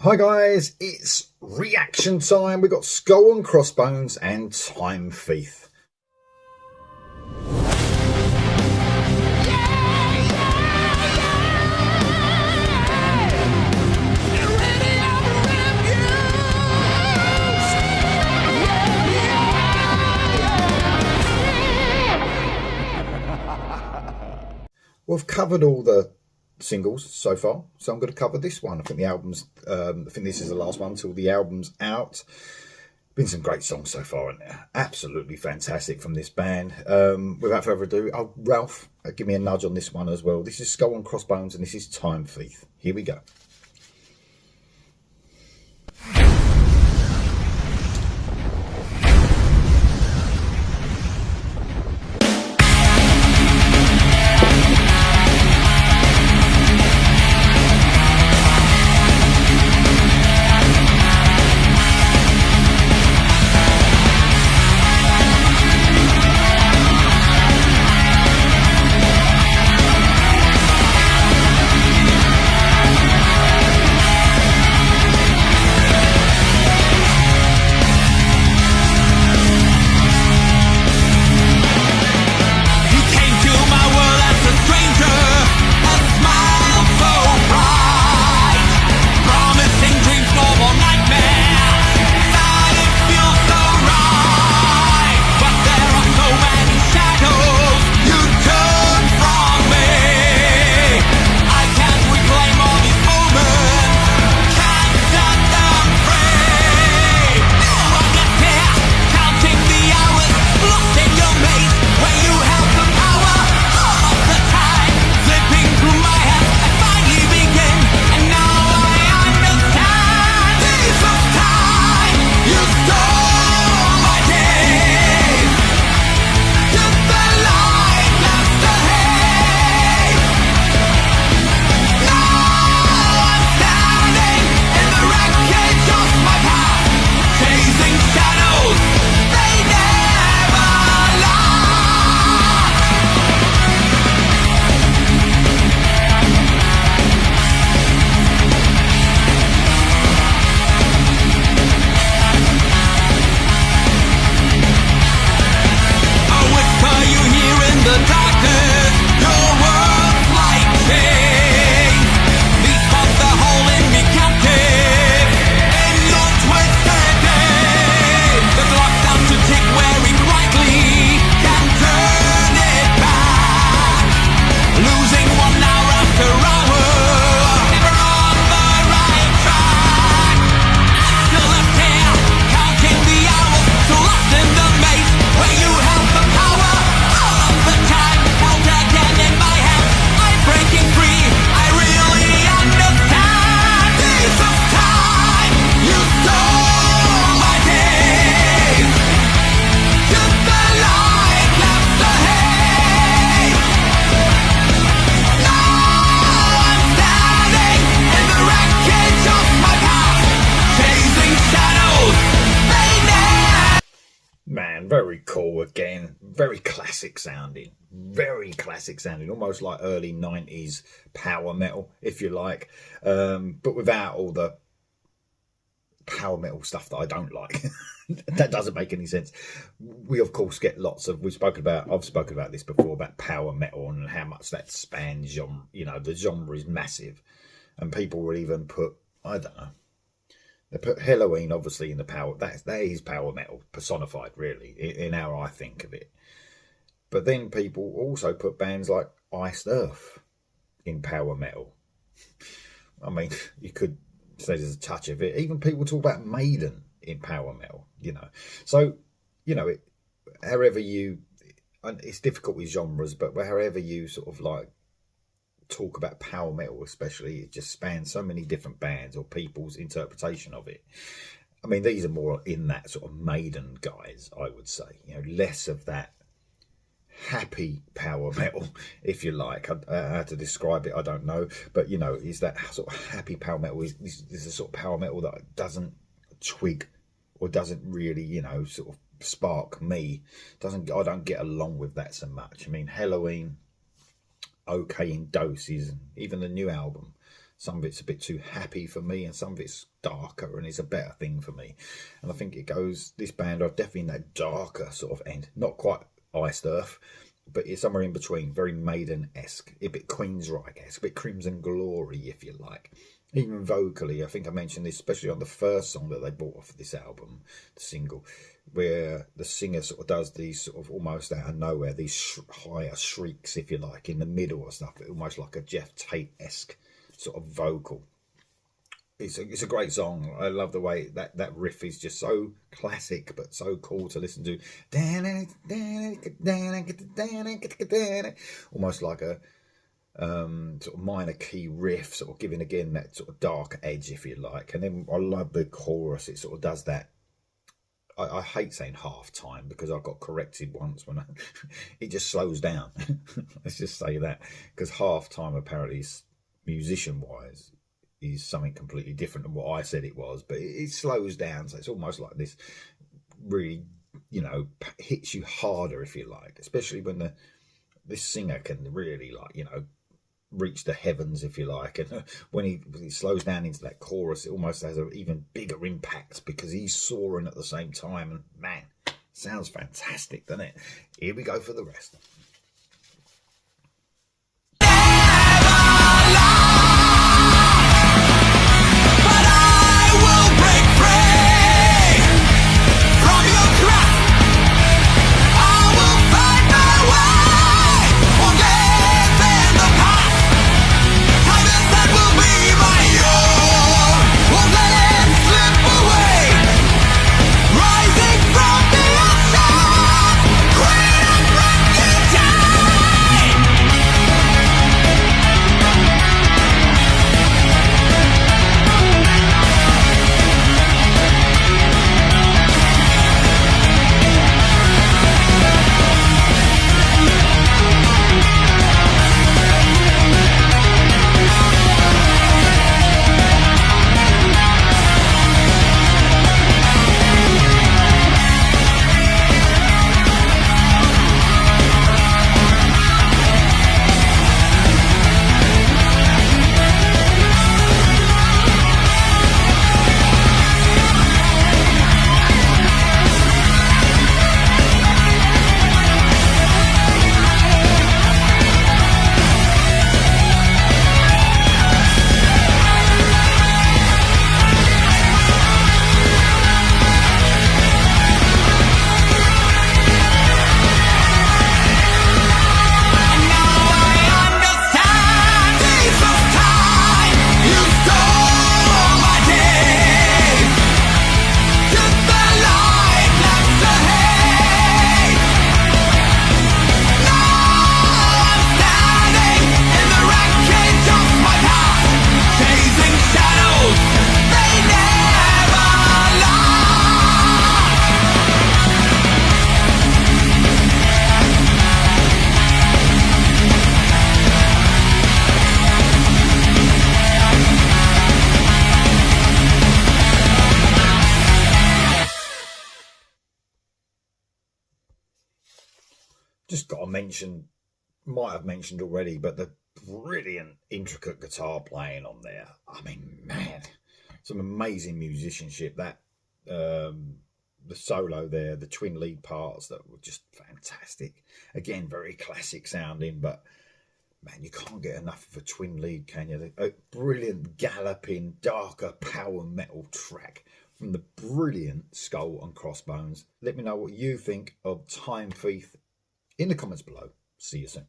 Hi guys, it's reaction time. We've got Skull and Crossbones and Time Thief. We've covered all the singles so far, so I'm going to cover this one. I think the album's I think this is the last one until the album's out. Been some great songs so far, and absolutely fantastic from this band. Without further ado, Ralph, give me a nudge on this one as well. This is Skull and Crossbones and this is Time Thief. Here we go. Man, very cool again. Very classic sounding. Very classic sounding. Almost like early 90s power metal, if you like. But without all the power metal stuff that I don't like. That doesn't make any sense. We, of course, get lots of... I've spoken about this before, about power metal and how much that spans genre. You know, the genre is massive. And people will even put... I don't know. They put Halloween, obviously, in the power. That is power metal personified, really, in how I think of it. But then people also put bands like Iced Earth in power metal. I mean, you could say there's a touch of it. Even people talk about Maiden in power metal, you know. So, you know, however you... It's difficult with genres, but however you sort of like talk about power metal, especially, it just spans so many different bands or people's interpretation of it. I mean, these are more in that sort of Maiden guys, I would say, you know, less of that happy power metal, if you like. How to describe it, I don't know, but you know, is that sort of happy power metal is a sort of power metal that doesn't twig or doesn't really, you know, sort of spark me. I don't get along with that so much. I mean, Halloween, okay in doses, even the new album, Some of it's a bit too happy for me, and some of it's darker and is a better thing for me. And I think it goes, this band are definitely in that darker sort of end, not quite Iced Earth, but it's somewhere in between, very Maiden-esque, a bit Queensryche-esque, a bit Crimson Glory, if you like. Even vocally, I think I mentioned this, especially on the first song that they bought off this album, the single, where the singer sort of does these sort of almost out of nowhere, these higher shrieks, if you like, in the middle or stuff, almost like a Jeff Tate-esque sort of vocal. It's a great song. I love the way that riff is just so classic but so cool to listen to. Almost like a sort of minor key riff, sort of giving again that sort of dark edge, if you like. And then I love the chorus. It sort of does that. I hate saying half time because I got corrected once when it just slows down. Let's just say that, because half time apparently is, musician wise, is something completely different than what I said it was, but it slows down, so it's almost like this really, you know, hits you harder, if you like, especially when this singer can really, like, you know, reach the heavens, if you like, and when he slows down into that chorus, it almost has an even bigger impact because he's soaring at the same time, and man, sounds fantastic, doesn't it? Here we go for the rest. Just got to mention, might have mentioned already, but the brilliant intricate guitar playing on there. I mean, man, some amazing musicianship. That the solo there, the twin lead parts that were just fantastic. Again, very classic sounding, but man, you can't get enough of a twin lead, can you? A brilliant galloping, darker power metal track from the brilliant Skull and Crossbones. Let me know what you think of Time Thief in the comments below. See you soon.